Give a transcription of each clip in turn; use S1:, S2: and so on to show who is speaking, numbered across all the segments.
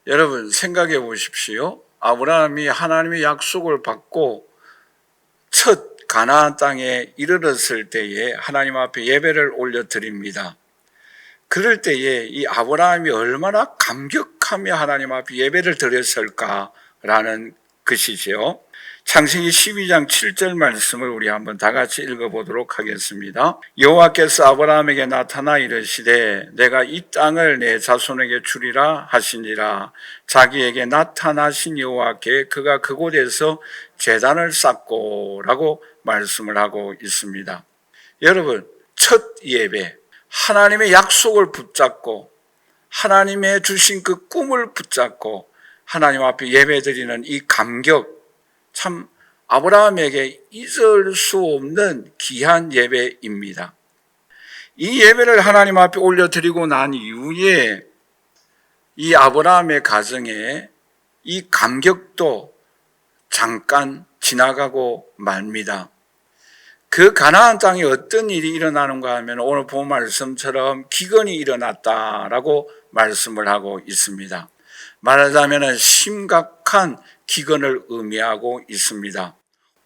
S1: 여러분 생각해 보십시오. 아브라함이 하나님의 약속을 받고 첫 가나안 땅에 이르렀을 때에 하나님 앞에 예배를 올려드립니다. 그럴 때에 이 아브라함이 얼마나 감격하며 하나님 앞에 예배를 드렸을까라는 것이죠. 창세기 12장 7절 말씀을 우리 한번 다 같이 읽어보도록 하겠습니다. 여호와께서 아브라함에게 나타나 이르시되 내가 이 땅을 내 자손에게 주리라 하시니라. 자기에게 나타나신 여호와께 그가 그곳에서 제단을 쌓고 라고 말씀을 하고 있습니다. 여러분, 첫 예배, 하나님의 약속을 붙잡고 하나님의 주신 그 꿈을 붙잡고 하나님 앞에 예배드리는 이 감격, 참 아브라함에게 잊을 수 없는 귀한 예배입니다. 이 예배를 하나님 앞에 올려드리고 난 이후에 이 아브라함의 가정에 이 감격도 잠깐 지나가고 맙니다. 그 가나안 땅에 어떤 일이 일어나는가 하면 오늘 본 말씀처럼 기근이 일어났다라고 말씀을 하고 있습니다. 말하자면 심각한 기근을 의미하고 있습니다.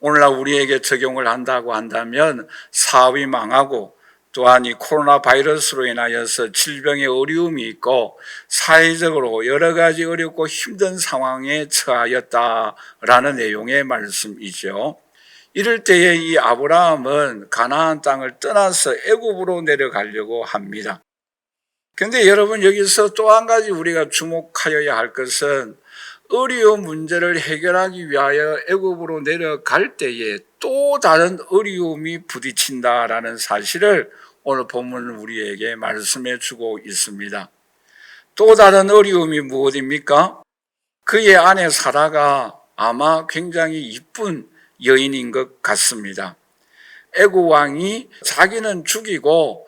S1: 오늘날 우리에게 적용을 한다고 한다면 사업이 망하고 또한 이 코로나 바이러스로 인하여서 질병의 어려움이 있고 사회적으로 여러 가지 어렵고 힘든 상황에 처하였다라는 내용의 말씀이죠. 이럴 때에 이 아브라함은 가나안 땅을 떠나서 애굽으로 내려가려고 합니다. 그런데 여러분, 여기서 또 한 가지 우리가 주목하여야 할 것은 어려운 문제를 해결하기 위하여 애굽으로 내려갈 때에 또 다른 어려움이 부딪힌다라는 사실을 오늘 본문은 우리에게 말씀해 주고 있습니다. 또 다른 어려움이 무엇입니까? 그의 아내 사라가 아마 굉장히 이쁜 여인인 것 같습니다. 애굽 왕이 자기는 죽이고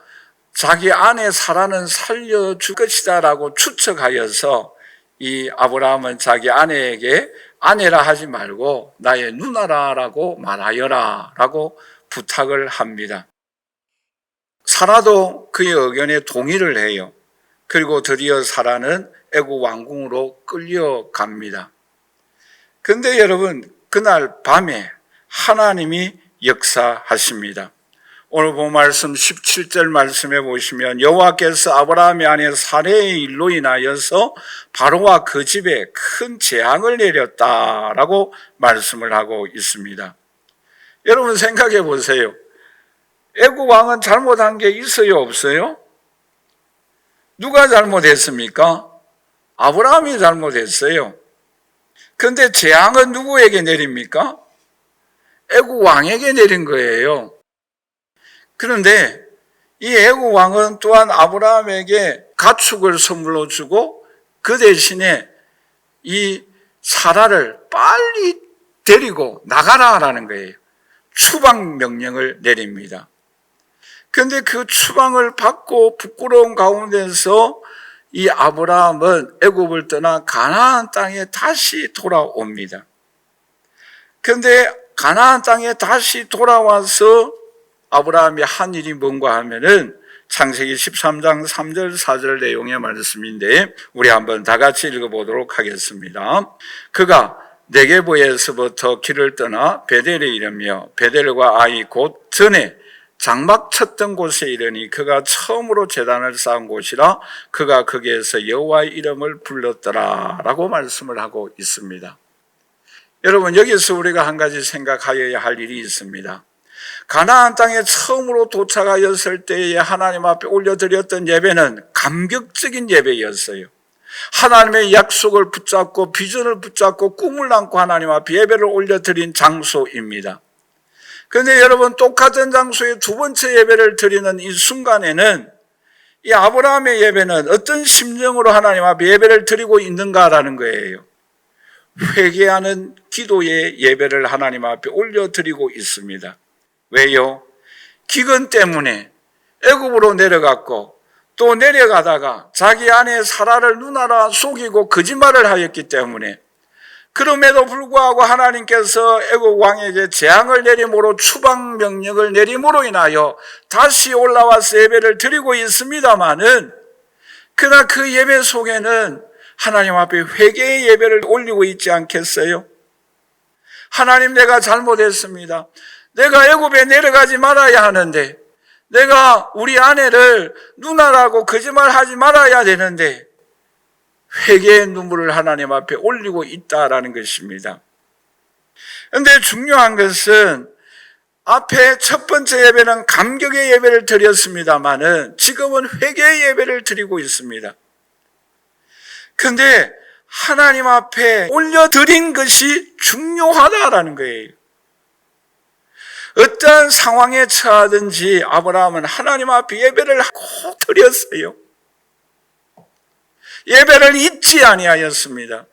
S1: 자기 아내 사라는 살려줄 것이다라고 추측하여서 이 아브라함은 자기 아내에게 아내라 하지 말고 나의 누나라라고 말하여라 라고 부탁을 합니다. 사라도 그의 의견에 동의를 해요. 그리고 드디어 사라는 애굽 왕궁으로 끌려갑니다. 그런데 여러분, 그날 밤에 하나님이 역사하십니다. 오늘 본 말씀 17절 말씀해 보시면 여호와께서 아브라함의 아내 사레의 일로 인하여서 바로와 그 집에 큰 재앙을 내렸다라고 말씀을 하고 있습니다. 여러분 생각해 보세요. 애굽 왕은 잘못한 게 있어요, 없어요? 누가 잘못했습니까? 아브라함이 잘못했어요. 그런데 재앙은 누구에게 내립니까? 애굽 왕에게 내린 거예요. 그런데 이 애굽 왕은 또한 아브라함에게 가축을 선물로 주고 그 대신에 이 사라를 빨리 데리고 나가라라는 거예요. 추방 명령을 내립니다. 그런데 그 추방을 받고 부끄러운 가운데서 이 아브라함은 애굽을 떠나 가나안 땅에 다시 돌아옵니다. 그런데 가나안 땅에 다시 돌아와서 아브라함이 한 일이 뭔가 하면은 창세기 13장 3절 4절 내용의 말씀인데 우리 한번 다 같이 읽어보도록 하겠습니다. 그가 네게보에서부터 길을 떠나 베델에 이르며 베델과 아이 곧 전에 장막 쳤던 곳에 이르니 그가 처음으로 제단을 쌓은 곳이라 그가 거기에서 여호와의 이름을 불렀더라 라고 말씀을 하고 있습니다. 여러분, 여기서 우리가 한 가지 생각하여야 할 일이 있습니다. 가나안 땅에 처음으로 도착하였을 때에 하나님 앞에 올려드렸던 예배는 감격적인 예배였어요. 하나님의 약속을 붙잡고 비전을 붙잡고 꿈을 안고 하나님 앞에 예배를 올려드린 장소입니다. 그런데 여러분, 똑같은 장소에 두 번째 예배를 드리는 이 순간에는 이 아브라함의 예배는 어떤 심정으로 하나님 앞에 예배를 드리고 있는가라는 거예요. 회개하는 기도의 예배를 하나님 앞에 올려드리고 있습니다. 왜요? 기근 때문에 애굽으로 내려갔고 또 내려가다가 자기 아내 사라를 누나라 속이고 거짓말을 하였기 때문에 그럼에도 불구하고 하나님께서 애굽 왕에게 재앙을 내림으로 추방 명령을 내림으로 인하여 다시 올라와서 예배를 드리고 있습니다마는 그러나 그 예배 속에는 하나님 앞에 회개의 예배를 올리고 있지 않겠어요? 하나님, 내가 잘못했습니다. 내가 애굽에 내려가지 말아야 하는데, 내가 우리 아내를 누나라고 거짓말하지 말아야 되는데 회개의 눈물을 하나님 앞에 올리고 있다라는 것입니다. 그런데 중요한 것은 앞에 첫 번째 예배는 감격의 예배를 드렸습니다마는 지금은 회개의 예배를 드리고 있습니다. 그런데 하나님 앞에 올려드린 것이 중요하다라는 거예요. 어떤 상황에 처하든지 아브라함은 하나님 앞에 예배를 꼭 드렸어요. 예배를 잊지 아니하였습니다.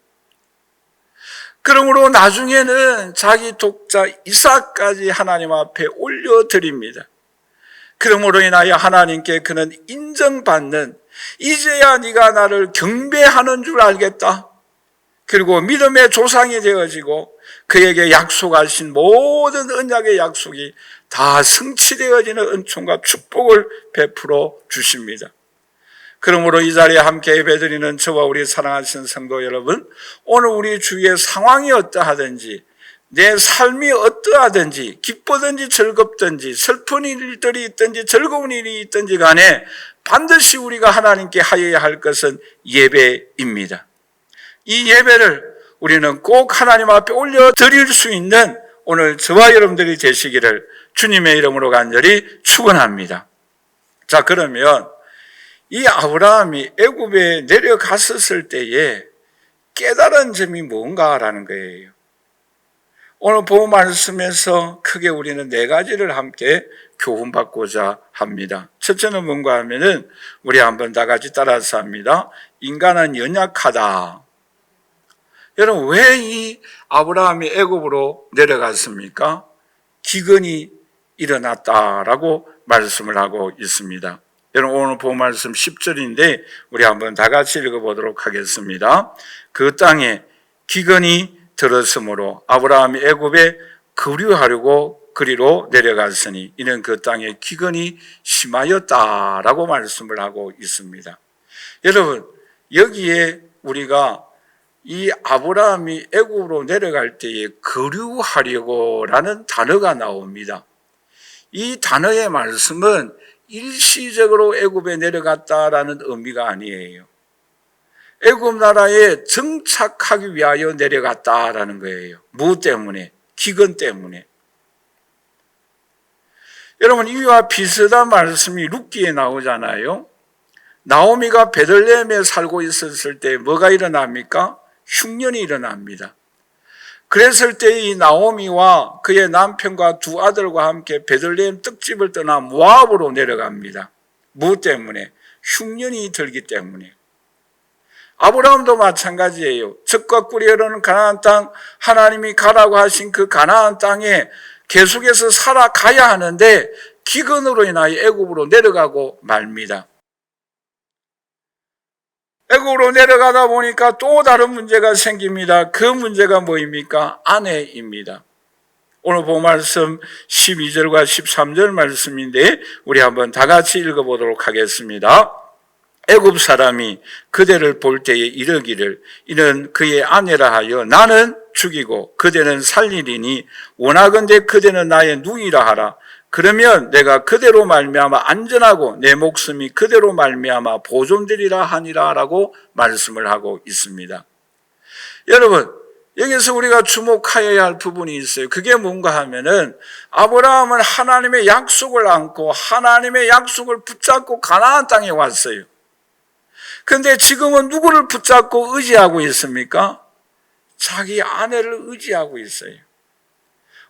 S1: 그러므로 나중에는 자기 독자 이삭까지 하나님 앞에 올려드립니다. 그러므로 인하여 하나님께 그는 인정받는, 이제야 네가 나를 경배하는 줄 알겠다. 그리고 믿음의 조상이 되어지고 그에게 약속하신 모든 언약의 약속이 다 성취되어지는 은총과 축복을 베풀어 주십니다. 그러므로 이 자리에 함께 예배드리는 저와 우리 사랑하시는 성도 여러분, 오늘 우리 주위의 상황이 어떠하든지, 내 삶이 어떠하든지, 기쁘든지 즐겁든지, 슬픈 일들이 있든지 즐거운 일이 있든지 간에 반드시 우리가 하나님께 하여야 할 것은 예배입니다. 이 예배를 우리는 꼭 하나님 앞에 올려드릴 수 있는 오늘 저와 여러분들이 되시기를 주님의 이름으로 간절히 축원합니다. 자, 그러면 이 아브라함이 애굽에 내려갔었을 때에 깨달은 점이 뭔가라는 거예요. 오늘 본문 말씀에서 크게 우리는 네 가지를 함께 교훈받고자 합니다. 첫째는 뭔가 하면은 우리 한번 다 같이 따라서 합니다. 인간은 연약하다. 여러분, 왜 이 아브라함이 애굽으로 내려갔습니까? 기근이 일어났다라고 말씀을 하고 있습니다. 여러분, 오늘 본 말씀 10절인데 우리 한번 다 같이 읽어보도록 하겠습니다. 그 땅에 기근이 들었으므로 아브라함이 애굽에 거류하려고 그리로 내려갔으니 이는 그 땅에 기근이 심하였다라고 말씀을 하고 있습니다. 여러분, 여기에 우리가 이 아브라함이 애굽으로 내려갈 때에 거류하려고라는 단어가 나옵니다. 이 단어의 말씀은 일시적으로 애굽에 내려갔다라는 의미가 아니에요. 애굽 나라에 정착하기 위하여 내려갔다라는 거예요. 무엇 때문에? 기근 때문에. 여러분, 이와 비슷한 말씀이 룻기에 나오잖아요. 나오미가 베들레헴에 살고 있었을 때 뭐가 일어납니까? 흉년이 일어납니다. 그랬을 때 이 나오미와 그의 남편과 두 아들과 함께 베들레헴 떡집을 떠나 모압으로 내려갑니다. 무엇 때문에? 흉년이 들기 때문에. 아브라함도 마찬가지예요. 젖과 꿀이 흐르는 가나안 땅, 하나님이 가라고 하신 그 가나안 땅에 계속해서 살아가야 하는데 기근으로 인하여 애굽으로 내려가고 말입니다. 애굽으로 내려가다 보니까 또 다른 문제가 생깁니다. 그 문제가 뭐입니까? 아내입니다. 오늘 본 말씀 12절과 13절 말씀인데 우리 한번 다 같이 읽어보도록 하겠습니다. 애굽 사람이 그대를 볼 때에 이르기를 이는 그의 아내라 하여 나는 죽이고 그대는 살리리니 원하건대 그대는 나의 누이라 하라. 그러면 내가 그대로 말미암아 안전하고 내 목숨이 그대로 말미암아 보존되리라 하니라 라고 말씀을 하고 있습니다. 여러분, 여기서 우리가 주목하여야 할 부분이 있어요. 그게 뭔가 하면은 아브라함은 하나님의 약속을 안고 하나님의 약속을 붙잡고 가나안 땅에 왔어요. 그런데 지금은 누구를 붙잡고 의지하고 있습니까? 자기 아내를 의지하고 있어요.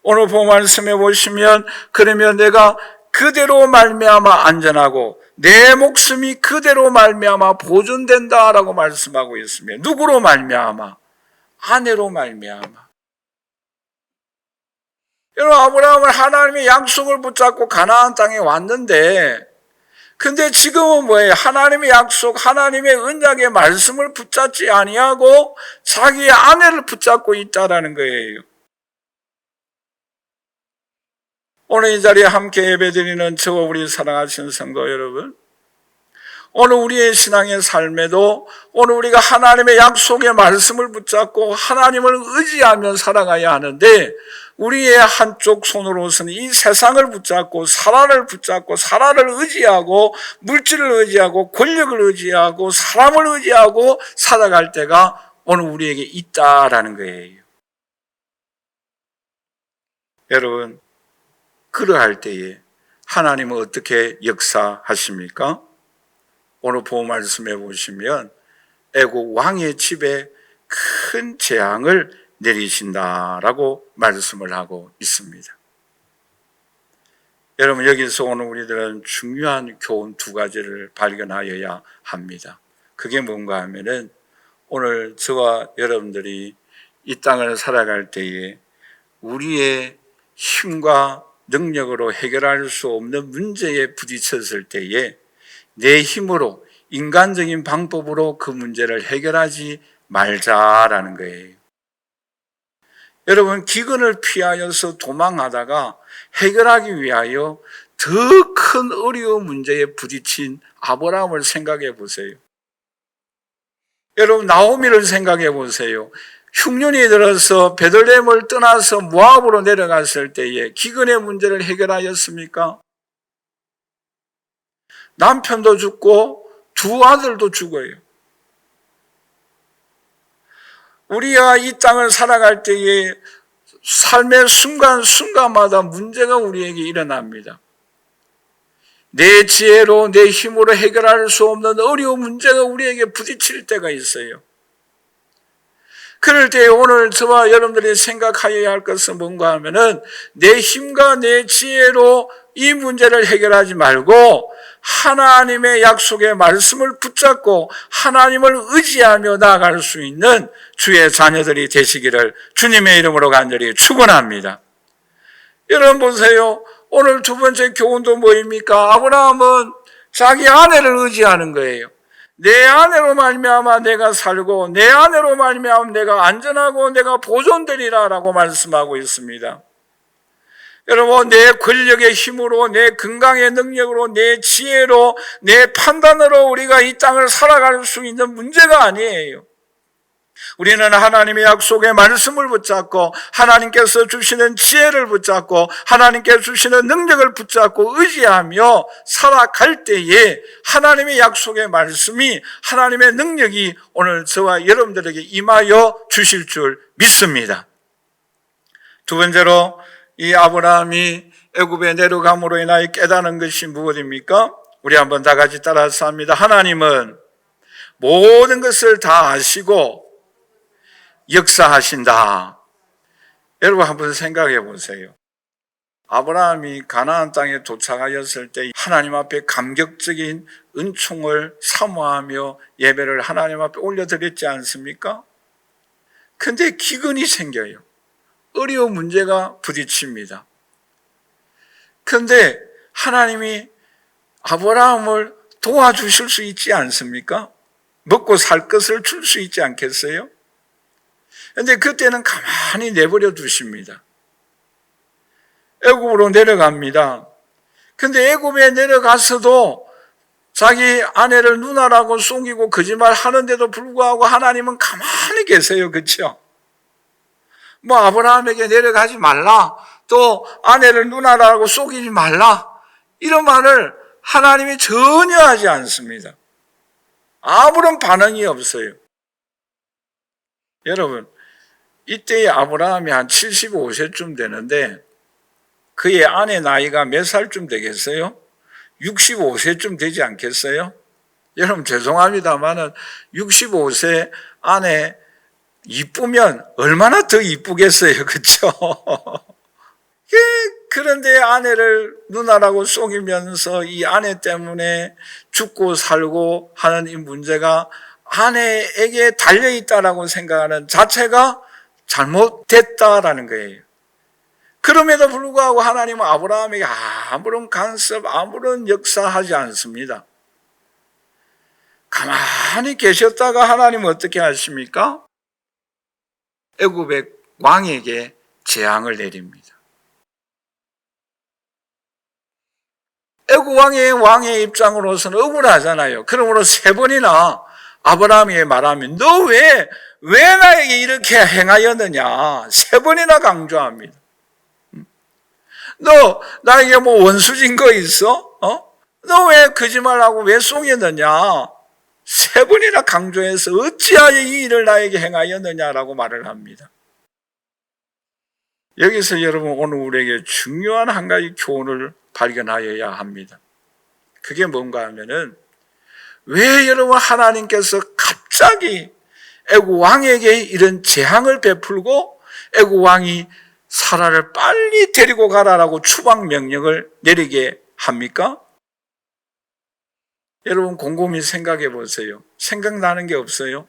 S1: 오늘 본 말씀에 보시면 그러면 내가 그대로 말미암아 안전하고 내 목숨이 그대로 말미암아 보존된다라고 말씀하고 있습니다. 누구로 말미암아? 아내로 말미암아. 여러분, 아브라함은 하나님의 약속을 붙잡고 가나안 땅에 왔는데 근데 지금은 뭐예요? 하나님의 약속, 하나님의 언약의 말씀을 붙잡지 아니하고 자기의 아내를 붙잡고 있다라는 거예요. 오늘 이 자리에 함께 예배드리는 저와 우리 사랑하시는 성도 여러분, 오늘 우리의 신앙의 삶에도 오늘 우리가 하나님의 약속의 말씀을 붙잡고 하나님을 의지하며 살아가야 하는데, 우리의 한쪽 손으로서는 이 세상을 붙잡고 사람을 의지하고 물질을 의지하고 권력을 의지하고 사람을 의지하고 살아갈 때가 오늘 우리에게 있다라는 거예요. 여러분, 그러할 때에 하나님은 어떻게 역사하십니까? 오늘 본문 말씀해 보시면 애국 왕의 집에 큰 재앙을 내리신다라고 말씀을 하고 있습니다. 여러분, 여기서 오늘 우리들은 중요한 교훈 두 가지를 발견하여야 합니다. 그게 뭔가 하면은 오늘 저와 여러분들이 이 땅을 살아갈 때에 우리의 힘과 능력으로 해결할 수 없는 문제에 부딪혔을 때에 내 힘으로 인간적인 방법으로 그 문제를 해결하지 말자라는 거예요. 여러분, 기근을 피하여서 도망하다가 해결하기 위하여 더 큰 어려운 문제에 부딪힌 아브라함을 생각해 보세요. 여러분, 나오미를 생각해 보세요. 흉년이 들어서 베들레헴을 떠나서 모압으로 내려갔을 때에 기근의 문제를 해결하였습니까? 남편도 죽고 두 아들도 죽어요. 우리가 이 땅을 살아갈 때에 삶의 순간순간마다 문제가 우리에게 일어납니다. 내 지혜로 내 힘으로 해결할 수 없는 어려운 문제가 우리에게 부딪힐 때가 있어요. 그럴 때 오늘 저와 여러분들이 생각하여야 할 것은 뭔가 하면은 내 힘과 내 지혜로 이 문제를 해결하지 말고 하나님의 약속의 말씀을 붙잡고 하나님을 의지하며 나아갈 수 있는 주의 자녀들이 되시기를 주님의 이름으로 간절히 축원합니다. 여러분 보세요. 오늘 두 번째 교훈도 뭐입니까? 아브라함은 자기 아내를 의지하는 거예요. 내 아내로 말미암아 내가 살고 내 아내로 말미암아 내가 안전하고 내가 보존되리라라고 말씀하고 있습니다. 여러분, 내 권력의 힘으로, 내 건강의 능력으로, 내 지혜로, 내 판단으로 우리가 이 땅을 살아갈 수 있는 문제가 아니에요. 우리는 하나님의 약속의 말씀을 붙잡고 하나님께서 주시는 지혜를 붙잡고 하나님께서 주시는 능력을 붙잡고 의지하며 살아갈 때에 하나님의 약속의 말씀이, 하나님의 능력이 오늘 저와 여러분들에게 임하여 주실 줄 믿습니다. 두 번째로 이 아브라함이 애굽에 내려감으로 인하여 깨닫는 것이 무엇입니까? 우리 한번 다 같이 따라서 합니다. 하나님은 모든 것을 다 아시고 역사하신다. 여러분 한번 생각해 보세요. 아브라함이 가나안 땅에 도착하였을 때 하나님 앞에 감격적인 은총을 사모하며 예배를 하나님 앞에 올려드렸지 않습니까? 근데 기근이 생겨요. 어려운 문제가 부딪힙니다. 그런데 하나님이 아브라함을 도와주실 수 있지 않습니까? 먹고 살 것을 줄 수 있지 않겠어요? 그런데 그때는 가만히 내버려 두십니다. 애굽으로 내려갑니다. 근데 애굽에 내려가서도 자기 아내를 누나라고 속이고 거짓말 하는데도 불구하고 하나님은 가만히 계세요. 그렇죠? 뭐 아브라함에게 내려가지 말라, 또 아내를 누나라고 속이지 말라, 이런 말을 하나님이 전혀 하지 않습니다. 아무런 반응이 없어요. 여러분, 이때의 아브라함이 한 75세쯤 되는데 그의 아내 나이가 몇 살쯤 되겠어요? 65세쯤 되지 않겠어요? 여러분 죄송합니다만은 65세 아내 이쁘면 얼마나 더 이쁘겠어요. 그렇죠? 그런데 아내를 누나라고 속이면서 이 아내 때문에 죽고 살고 하는 이 문제가 아내에게 달려있다라고 생각하는 자체가 잘못됐다라는 거예요. 그럼에도 불구하고 하나님은 아브라함에게 아무런 간섭, 아무런 역사하지 않습니다. 가만히 계셨다가 하나님은 어떻게 하십니까? 애굽의 왕에게 재앙을 내립니다. 왕의 입장으로서는 억울하잖아요. 그러므로 3번이나 아브라함에게 말하면 너 왜 나에게 이렇게 행하였느냐 3번이나 강조합니다. 너 나에게 뭐 원수진 거 있어? 너 왜 거짓말하고 왜 속였느냐 3번이나 강조해서 어찌하여 이 일을 나에게 행하였느냐라고 말을 합니다. 여기서 여러분 오늘 우리에게 중요한 한 가지 교훈을 발견하여야 합니다. 그게 뭔가 하면은 왜 여러분 하나님께서 갑자기 애국 왕에게 이런 재앙을 베풀고 애국 왕이 사라를 빨리 데리고 가라라고 추방 명령을 내리게 합니까? 여러분 곰곰이 생각해 보세요. 생각나는 게 없어요?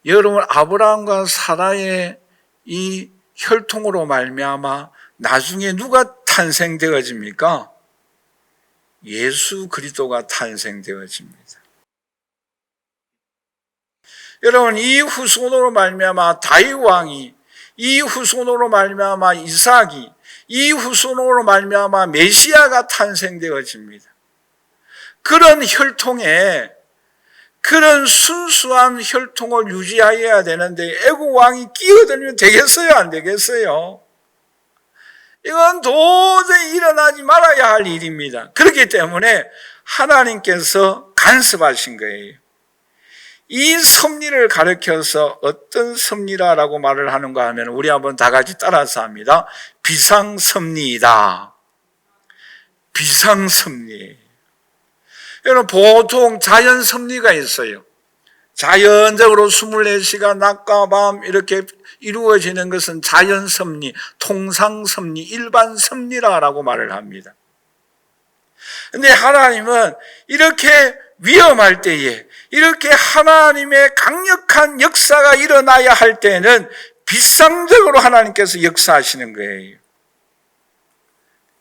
S1: 여러분 아브라함과 사라의 이 혈통으로 말미암아 나중에 누가 탄생되어집니까? 예수 그리스도가 탄생되어집니다. 여러분 이 후손으로 말미암아 다윗 왕이, 이 후손으로 말미암아 이삭이, 이 후손으로 말미암아 메시아가 탄생되어집니다. 그런 혈통에, 그런 순수한 혈통을 유지하여야 되는데 애국 왕이 끼어들면 되겠어요? 안 되겠어요? 이건 도저히 일어나지 말아야 할 일입니다. 그렇기 때문에 하나님께서 간섭하신 거예요. 이 섭리를 가르쳐서 어떤 섭리라고 말을 하는가 하면 우리 한번 다 같이 따라서 합니다. 비상섭리이다. 비상섭리. 여러분 보통 자연섭리가 있어요. 자연적으로 24시간 낮과 밤 이렇게 이루어지는 것은 자연섭리, 통상섭리, 일반섭리라고 말을 합니다. 그런데 하나님은 이렇게 위험할 때에, 이렇게 하나님의 강력한 역사가 일어나야 할 때는 비상적으로 하나님께서 역사하시는 거예요.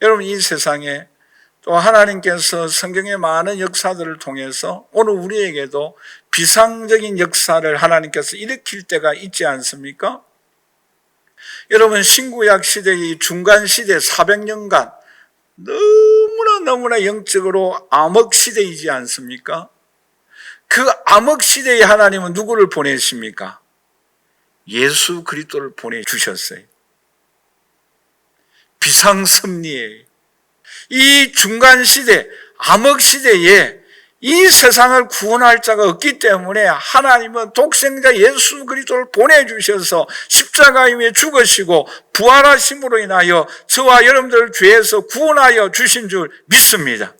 S1: 여러분 이 세상에 또 하나님께서 성경의 많은 역사들을 통해서 오늘 우리에게도 비상적인 역사를 하나님께서 일으킬 때가 있지 않습니까? 여러분 신구약 시대의 중간 시대 400년간 너무나 영적으로 암흑 시대이지 않습니까? 그 암흑 시대에 하나님은 누구를 보내십니까? 예수 그리스도를 보내주셨어요. 비상섭리예요. 이 중간 시대, 암흑 시대에 이 세상을 구원할 자가 없기 때문에 하나님은 독생자 예수 그리스도를 보내주셔서 십자가 위에 죽으시고 부활하심으로 인하여 저와 여러분들을 죄에서 구원하여 주신 줄 믿습니다.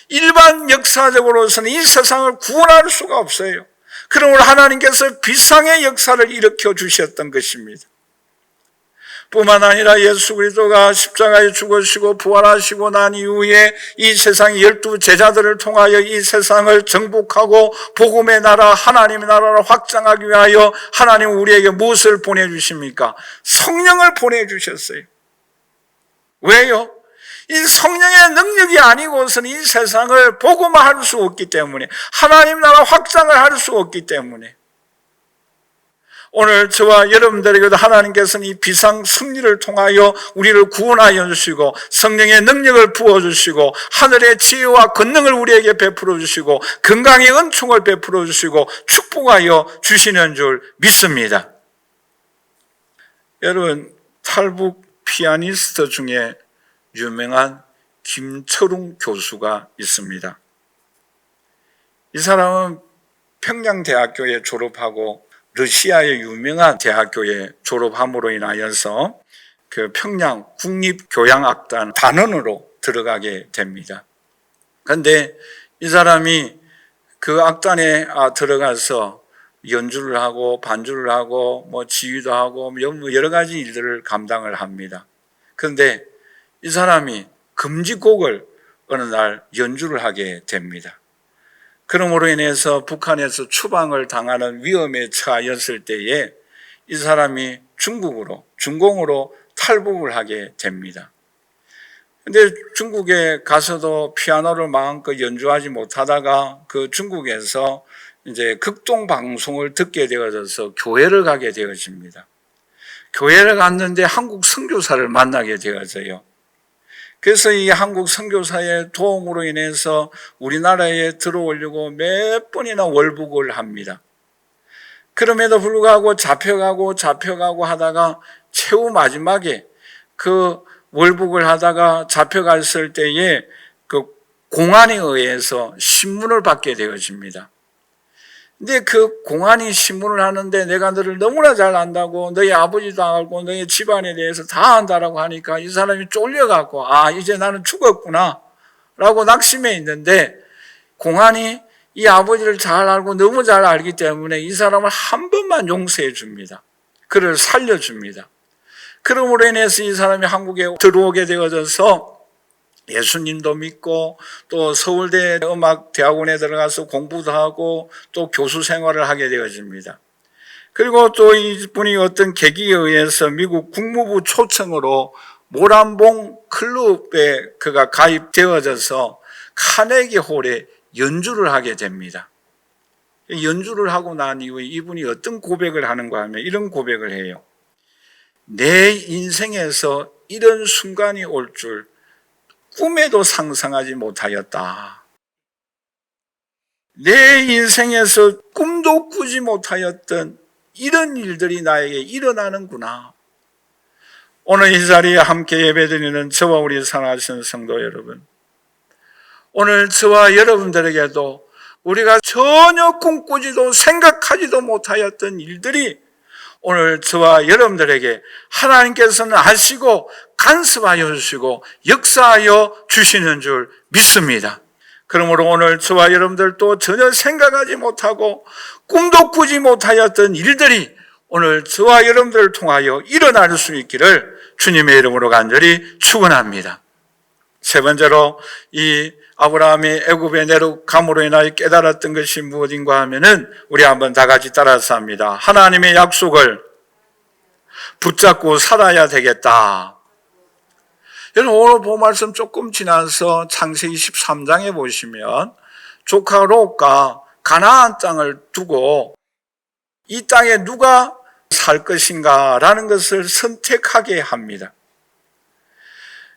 S1: 일반 역사적으로서는 이 세상을 구원할 수가 없어요. 그러므로 하나님께서 비상의 역사를 일으켜 주셨던 것입니다. 뿐만 아니라 예수 그리스도가 십자가에 죽으시고 부활하시고 난 이후에 이 세상의 12 제자들을 통하여 이 세상을 정복하고 복음의 나라, 하나님의 나라를 확장하기 위하여 하나님은 우리에게 무엇을 보내주십니까? 성령을 보내주셨어요. 왜요? 이 성령의 능력이 아니고서는 이 세상을 복음화할 수 없기 때문에, 하나님 나라 확장을 할 수 없기 때문에 오늘 저와 여러분들에게도 하나님께서는 이 비상 승리를 통하여 우리를 구원하여 주시고 성령의 능력을 부어주시고 하늘의 지혜와 권능을 우리에게 베풀어 주시고 건강의 은총을 베풀어 주시고 축복하여 주시는 줄 믿습니다. 여러분 탈북 피아니스트 중에 유명한 김철웅 교수가 있습니다. 이 사람은 평양대학교에 졸업하고 러시아의 유명한 대학교에 졸업함으로 인하여서 그 평양 국립교향악단 단원으로 들어가게 됩니다. 그런데 이 사람이 그 악단에 들어가서 연주를 하고 반주를 하고 뭐 지휘도 하고 여러 가지 일들을 감당을 합니다. 그런데 이 사람이 금지곡을 어느 날 연주를 하게 됩니다. 그러므로 인해서 북한에서 추방을 당하는 위험에 처하였을 때에 이 사람이 중공으로 탈북을 하게 됩니다. 그런데 중국에 가서도 피아노를 마음껏 연주하지 못하다가 그 중국에서 이제 극동 방송을 듣게 되어져서 교회를 가게 되어집니다. 교회를 갔는데 한국 선교사를 만나게 되어져요. 그래서 이 한국 선교사의 도움으로 인해서 우리나라에 들어오려고 몇 번이나 월북을 합니다. 그럼에도 불구하고 잡혀가고 하다가 최후 마지막에 그 월북을 하다가 잡혀갔을 때에 그 공안에 의해서 신문을 받게 되어집니다. 근데 그 공안이 신문을 하는데 내가 너를 너무나 잘 안다고, 너희 아버지도 알고 너희 집안에 대해서 다 안다라고 하니까 이 사람이 쫄려갖고 이제 나는 죽었구나 라고 낙심해 있는데, 공안이 이 아버지를 잘 알고 너무 잘 알기 때문에 이 사람을 한 번만 용서해 줍니다. 그를 살려줍니다. 그러므로 인해서 이 사람이 한국에 들어오게 되어져서 예수님도 믿고 또 서울대 음악대학원에 들어가서 공부도 하고 또 교수 생활을 하게 되어집니다. 그리고 또 이분이 어떤 계기에 의해서 미국 국무부 초청으로 모란봉 클럽에 그가 가입되어져서 카네기 홀에 연주를 하게 됩니다. 연주를 하고 난 이후에 이분이 어떤 고백을 하는가 하면 이런 고백을 해요. 내 인생에서 이런 순간이 올 줄 꿈에도 상상하지 못하였다. 내 인생에서 꿈도 꾸지 못하였던 이런 일들이 나에게 일어나는구나. 오늘 이 자리에 함께 예배드리는 저와 우리 사랑하시는 성도 여러분, 오늘 저와 여러분들에게도 우리가 전혀 꿈꾸지도 생각하지도 못하였던 일들이 오늘 저와 여러분들에게 하나님께서는 아시고 간섭하여 주시고 역사하여 주시는 줄 믿습니다. 그러므로 오늘 저와 여러분들도 전혀 생각하지 못하고 꿈도 꾸지 못하였던 일들이 오늘 저와 여러분들을 통하여 일어날 수 있기를 주님의 이름으로 간절히 축원합니다. 세 번째로 이 아브라함이 애굽에 내려감으로 인하여 깨달았던 것이 무엇인가 하면은 우리 한번 다 같이 따라서 합니다. 하나님의 약속을 붙잡고 살아야 되겠다. 여러분, 오늘 본 말씀 조금 지나서 창세기 13장에 보시면 조카 롯과 가나안 땅을 두고 이 땅에 누가 살 것인가라는 것을 선택하게 합니다.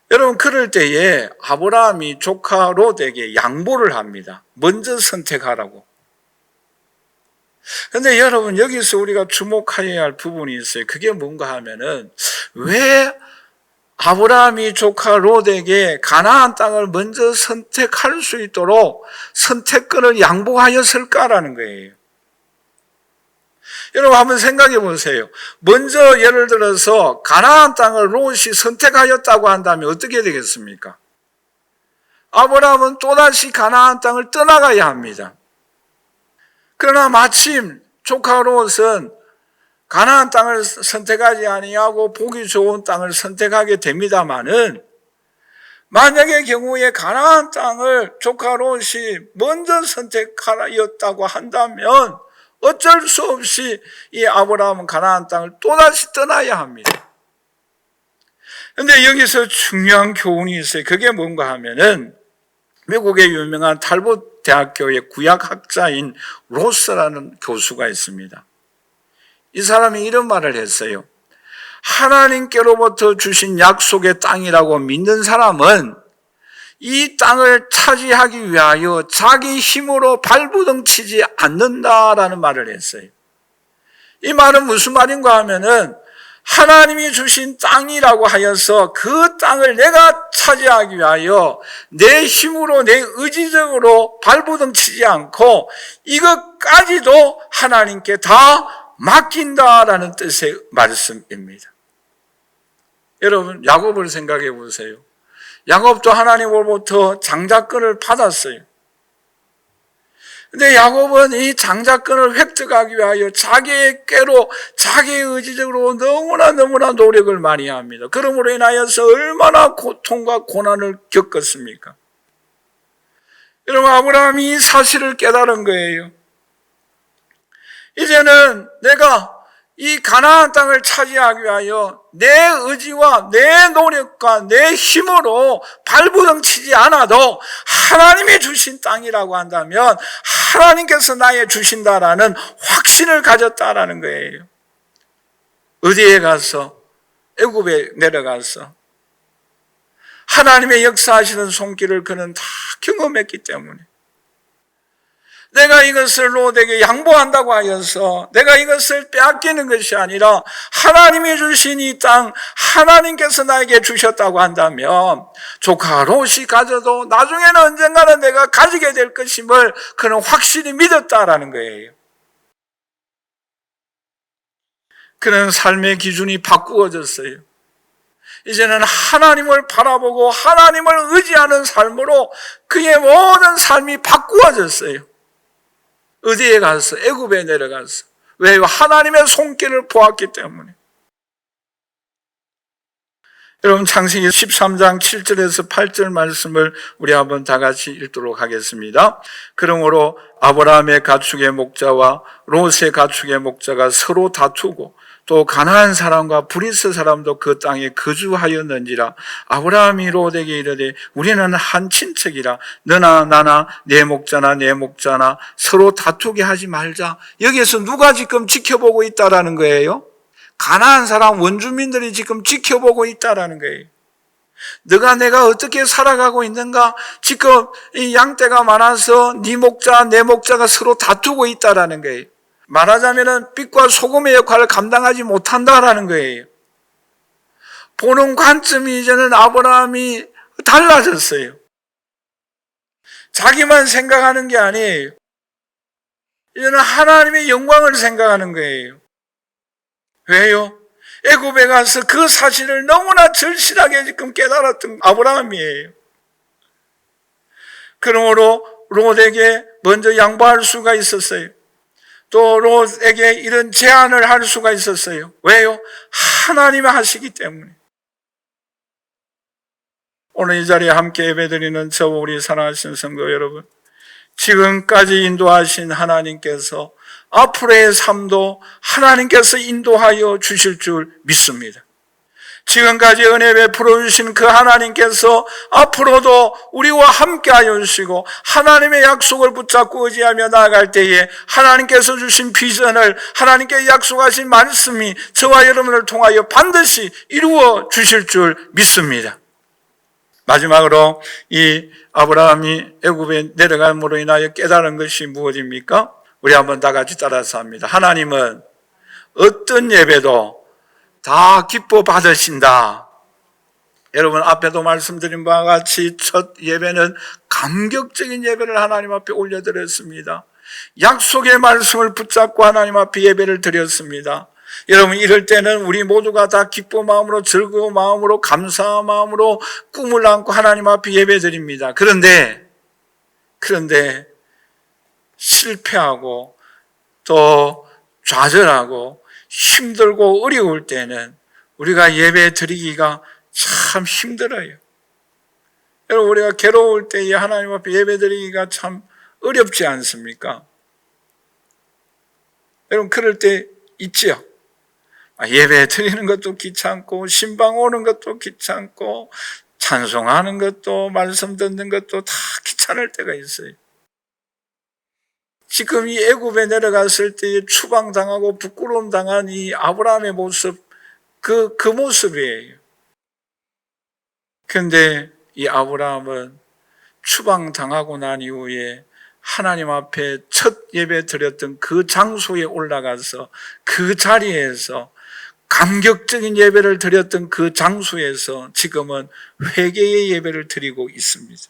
S1: 여러분, 그럴 때에 아브라함이 조카 롯에게 양보를 합니다. 먼저 선택하라고. 그런데 여러분, 여기서 우리가 주목해야 할 부분이 있어요. 그게 뭔가 하면은 왜 아브라함이 조카 롯에게 가나안 땅을 먼저 선택할 수 있도록 선택권을 양보하였을까라는 거예요. 여러분, 한번 생각해 보세요. 먼저 예를 들어서 가나안 땅을 롯이 선택하였다고 한다면 어떻게 되겠습니까? 아브라함은 또다시 가나안 땅을 떠나가야 합니다. 그러나 마침 조카 롯은 가나안 땅을 선택하지 아니하고 보기 좋은 땅을 선택하게 됩니다마는, 만약의 경우에 가나안 땅을 조카 롯이 먼저 선택하였다고 한다면 어쩔 수 없이 이 아브라함은 가나안 땅을 또다시 떠나야 합니다. 그런데 여기서 중요한 교훈이 있어요. 그게 뭔가 하면은 미국의 유명한 탈봇 대학교의 구약학자인 로스라는 교수가 있습니다. 이 사람이 이런 말을 했어요. 하나님께로부터 주신 약속의 땅이라고 믿는 사람은 이 땅을 차지하기 위하여 자기 힘으로 발부둥치지 않는다라는 말을 했어요. 이 말은 무슨 말인가 하면은 하나님이 주신 땅이라고 하여서 그 땅을 내가 차지하기 위하여 내 힘으로 내 의지적으로 발부둥치지 않고 이것까지도 하나님께 다 맡긴다라는 뜻의 말씀입니다. 여러분, 야곱을 생각해 보세요. 야곱도 하나님으로부터 장자권을 받았어요. 근데 야곱은 이 장자권을 획득하기 위하여 자기의 꾀로 자기의 의지적으로 너무나 노력을 많이 합니다. 그러므로 인하여서 얼마나 고통과 고난을 겪었습니까? 여러분, 아브라함이 이 사실을 깨달은 거예요. 이제는 내가 이 가나안 땅을 차지하기 위하여 내 의지와 내 노력과 내 힘으로 발부둥치지 않아도 하나님이 주신 땅이라고 한다면 하나님께서 나에 주신다라는 확신을 가졌다라는 거예요. 어디에 가서? 애굽에 내려가서 하나님의 역사하시는 손길을 그는 다 경험했기 때문에 내가 이것을 롯에게 양보한다고 하여서 내가 이것을 빼앗기는 것이 아니라 하나님이 주신 이 땅, 하나님께서 나에게 주셨다고 한다면 조카 롯이 가져도 나중에는 언젠가는 내가 가지게 될 것임을 그는 확실히 믿었다라는 거예요. 그는 삶의 기준이 바꾸어졌어요. 이제는 하나님을 바라보고 하나님을 의지하는 삶으로 그의 모든 삶이 바꾸어졌어요. 어디에 가서? 애굽에 내려가서. 왜요? 하나님의 손길을 보았기 때문에. 여러분, 창세기 13장 7절에서 8절 말씀을 우리 한번 다 같이 읽도록 하겠습니다. 그러므로 아브라함의 가축의 목자와 롯의 가축의 목자가 서로 다투고 또 가나안 사람과 브리스 사람도 그 땅에 거주하였는지라. 아브라함이 롯에게 이르되 우리는 한 친척이라 너나 나나 내 목자나 내 목자나 서로 다투게 하지 말자. 여기에서 누가 지금 지켜보고 있다라는 거예요? 가나안 사람 원주민들이 지금 지켜보고 있다라는 거예요. 너가 내가 어떻게 살아가고 있는가? 지금 이 양떼가 많아서 네 목자 내 목자가 서로 다투고 있다라는 거예요. 말하자면 빛과 소금의 역할을 감당하지 못한다라는 거예요. 보는 관점이 이제는 아브라함이 달라졌어요. 자기만 생각하는 게 아니에요. 이제는 하나님의 영광을 생각하는 거예요. 왜요? 애굽에 가서 그 사실을 너무나 절실하게 지금 깨달았던 아브라함이에요. 그러므로 롯에게 먼저 양보할 수가 있었어요. 또 롯에게 이런 제안을 할 수가 있었어요. 왜요? 하나님이 하시기 때문에. 오늘 이 자리에 함께 예배드리는 저 우리 사랑하신 성도 여러분, 지금까지 인도하신 하나님께서 앞으로의 삶도 하나님께서 인도하여 주실 줄 믿습니다. 지금까지 은혜 베풀어 주신 그 하나님께서 앞으로도 우리와 함께 하여 주시고 하나님의 약속을 붙잡고 의지하며 나아갈 때에 하나님께서 주신 비전을, 하나님께 약속하신 말씀이 저와 여러분을 통하여 반드시 이루어 주실 줄 믿습니다. 마지막으로 이 아브라함이 애굽에 내려감으로 인하여 깨달은 것이 무엇입니까? 우리 한번 다 같이 따라서 합니다. 하나님은 어떤 예배도 다 기뻐 받으신다. 여러분, 앞에도 말씀드린 바와 같이 첫 예배는 감격적인 예배를 하나님 앞에 올려드렸습니다. 약속의 말씀을 붙잡고 하나님 앞에 예배를 드렸습니다. 여러분, 이럴 때는 우리 모두가 다 기쁜 마음으로, 즐거운 마음으로, 감사한 마음으로 꿈을 안고 하나님 앞에 예배 드립니다. 그런데 실패하고 또 좌절하고 힘들고 어려울 때는 우리가 예배 드리기가 참 힘들어요. 여러분, 우리가 괴로울 때에 하나님 앞에 예배 드리기가 참 어렵지 않습니까? 여러분, 그럴 때 있지요. 예배 드리는 것도 귀찮고 신방 오는 것도 귀찮고 찬송하는 것도 말씀 듣는 것도 다 귀찮을 때가 있어요. 지금 이 애굽에 내려갔을 때에 추방당하고 부끄러움 당한 이 아브라함의 모습, 그 모습이에요. 그런데 이 아브라함은 추방당하고 난 이후에 하나님 앞에 첫 예배 드렸던 그 장소에 올라가서 그 자리에서 감격적인 예배를 드렸던 그 장소에서 지금은 회개의 예배를 드리고 있습니다.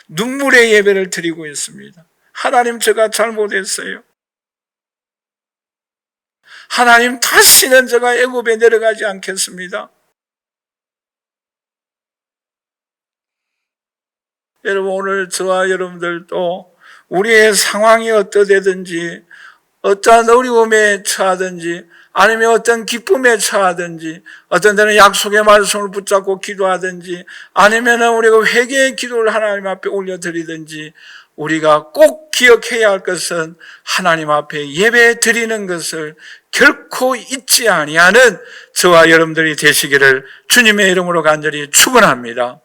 S1: 눈물의 예배를 드리고 있습니다. 하나님, 제가 잘못했어요. 하나님, 다시는 제가 애굽에 내려가지 않겠습니다. 여러분, 오늘 저와 여러분들도 우리의 상황이 어떠되든지, 어떠한 어려움에 처하든지, 아니면 어떤 기쁨에 처하든지, 어떤 때는 약속의 말씀을 붙잡고 기도하든지, 아니면 우리가 회개의 기도를 하나님 앞에 올려드리든지, 우리가 꼭 기억해야 할 것은 하나님 앞에 예배 드리는 것을 결코 잊지 아니하는 저와 여러분들이 되시기를 주님의 이름으로 간절히 축원합니다.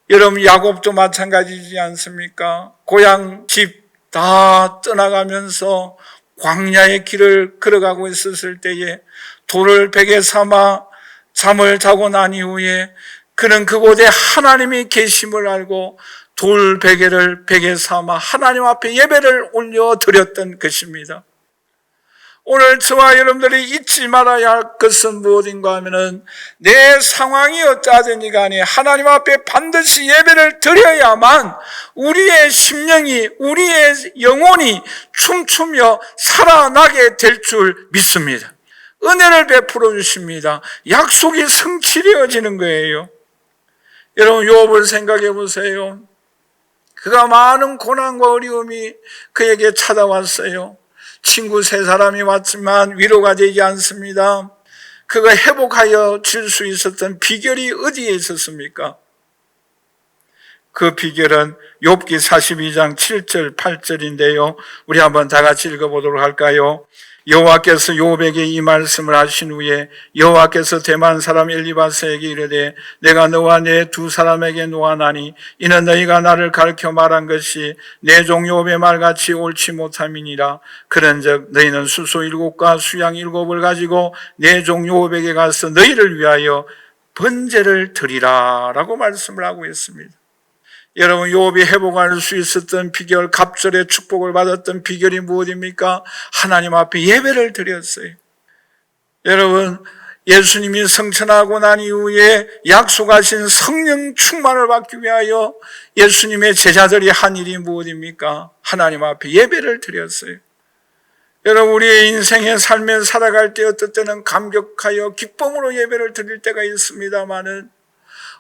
S1: 여러분, 야곱도 마찬가지지 않습니까? 고향 집 다 떠나가면서 광야의 길을 걸어가고 있었을 때에 돌을 베개 삼아 잠을 자고 난 이후에 그는 그곳에 하나님이 계심을 알고 돌 베개를 베개 삼아 하나님 앞에 예배를 올려드렸던 것입니다. 오늘 저와 여러분들이 잊지 말아야 할 것은 무엇인가 하면은 내 상황이 어떠하든지 간에 하나님 앞에 반드시 예배를 드려야만 우리의 심령이, 우리의 영혼이 춤추며 살아나게 될 줄 믿습니다. 은혜를 베풀어 주십니다. 약속이 성취되어지는 거예요. 여러분, 욥을 생각해 보세요. 그가 많은 고난과 어려움이 그에게 찾아왔어요. 친구 3사람이 왔지만 위로가 되지 않습니다. 그가 회복하여 줄 수 있었던 비결이 어디에 있었습니까? 그 비결은 욥기 42장 7절 8절인데요. 우리 한번 다 같이 읽어보도록 할까요? 여호와께서 욥에게 이 말씀을 하신 후에 여호와께서 대만 사람 엘리바스에게 이르되 내가 너와 내 2사람에게 노하나니 이는 너희가 나를 가르쳐 말한 것이 내 종 욥의 말같이 옳지 못함이니라. 그런즉 너희는 수소 7과 수양 7을 가지고 내 종 욥에게 가서 너희를 위하여 번제를 드리라 라고 말씀을 하고 있습니다. 여러분, 욥이 회복할 수 있었던 비결, 갑절의 축복을 받았던 비결이 무엇입니까? 하나님 앞에 예배를 드렸어요. 여러분, 예수님이 성천하고 난 이후에 약속하신 성령 충만을 받기 위하여 예수님의 제자들이 한 일이 무엇입니까? 하나님 앞에 예배를 드렸어요. 여러분, 우리의 인생의 삶에 살아갈 때 어떨 때는 감격하여 기쁨으로 예배를 드릴 때가 있습니다마는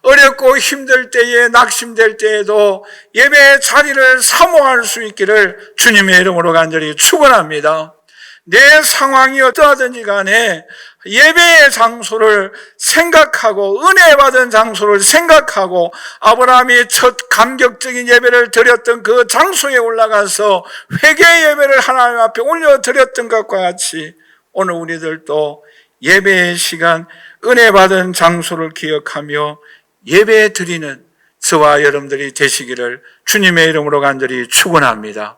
S1: 어렵고 힘들 때에, 낙심될 때에도 예배의 자리를 사모할 수 있기를 주님의 이름으로 간절히 축원합니다. 내 상황이 어떠하든지 간에 예배의 장소를 생각하고 은혜 받은 장소를 생각하고 아브라함이 첫 감격적인 예배를 드렸던 그 장소에 올라가서 회개 예배를 하나님 앞에 올려드렸던 것과 같이 오늘 우리들도 예배의 시간, 은혜 받은 장소를 기억하며 예배 드리는 저와 여러분들이 되시기를 주님의 이름으로 간절히 축원합니다.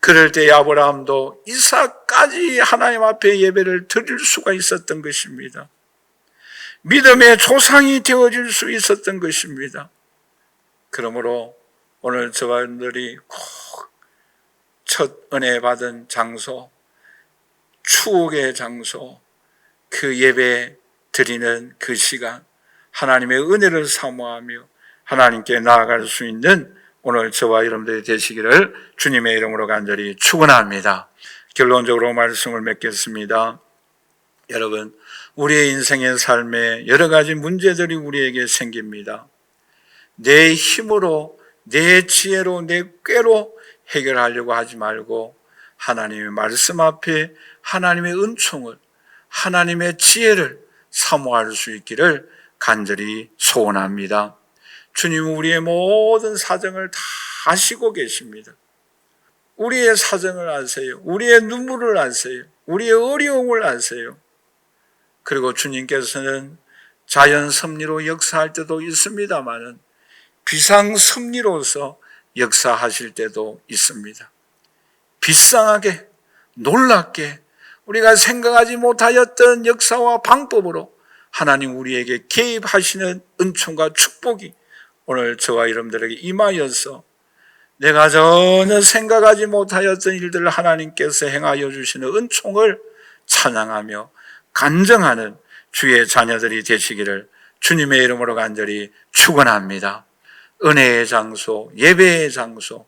S1: 그럴 때 아브라함도 이삭까지 하나님 앞에 예배를 드릴 수가 있었던 것입니다. 믿음의 조상이 되어질 수 있었던 것입니다. 그러므로 오늘 저와 여러분들이 꼭 첫 은혜 받은 장소, 추억의 장소, 그 예배 드리는 그 시간, 하나님의 은혜를 사모하며 하나님께 나아갈 수 있는 오늘 저와 여러분들이 되시기를 주님의 이름으로 간절히 축원합니다. 결론적으로 말씀을 맺겠습니다. 여러분, 우리의 인생의 삶에 여러 가지 문제들이 우리에게 생깁니다. 내 힘으로, 내 지혜로, 내 꾀로 해결하려고 하지 말고 하나님의 말씀 앞에 하나님의 은총을, 하나님의 지혜를 사모할 수 있기를 간절히 소원합니다. 주님은 우리의 모든 사정을 다 아시고 계십니다. 우리의 사정을 아세요. 우리의 눈물을 아세요. 우리의 어려움을 아세요. 그리고 주님께서는 자연 섭리로 역사할 때도 있습니다마는 비상 섭리로서 역사하실 때도 있습니다. 비상하게, 놀랍게 우리가 생각하지 못하였던 역사와 방법으로 하나님 우리에게 개입하시는 은총과 축복이 오늘 저와 여러분들에게 임하여서 내가 전혀 생각하지 못하였던 일들을 하나님께서 행하여 주시는 은총을 찬양하며 간증하는 주의 자녀들이 되시기를 주님의 이름으로 간절히 축원합니다. 은혜의 장소, 예배의 장소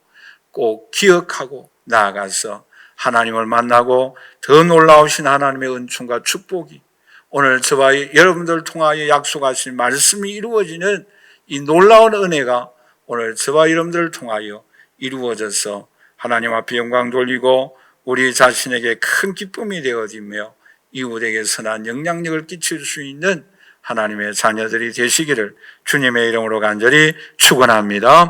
S1: 꼭 기억하고 나아가서 하나님을 만나고 더 놀라우신 하나님의 은총과 축복이 오늘 저와 여러분들 통하여 약속하신 말씀이 이루어지는 이 놀라운 은혜가 오늘 저와 여러분들을 통하여 이루어져서 하나님 앞에 영광 돌리고 우리 자신에게 큰 기쁨이 되어지며 이웃에게 선한 영향력을 끼칠 수 있는 하나님의 자녀들이 되시기를 주님의 이름으로 간절히 축원합니다.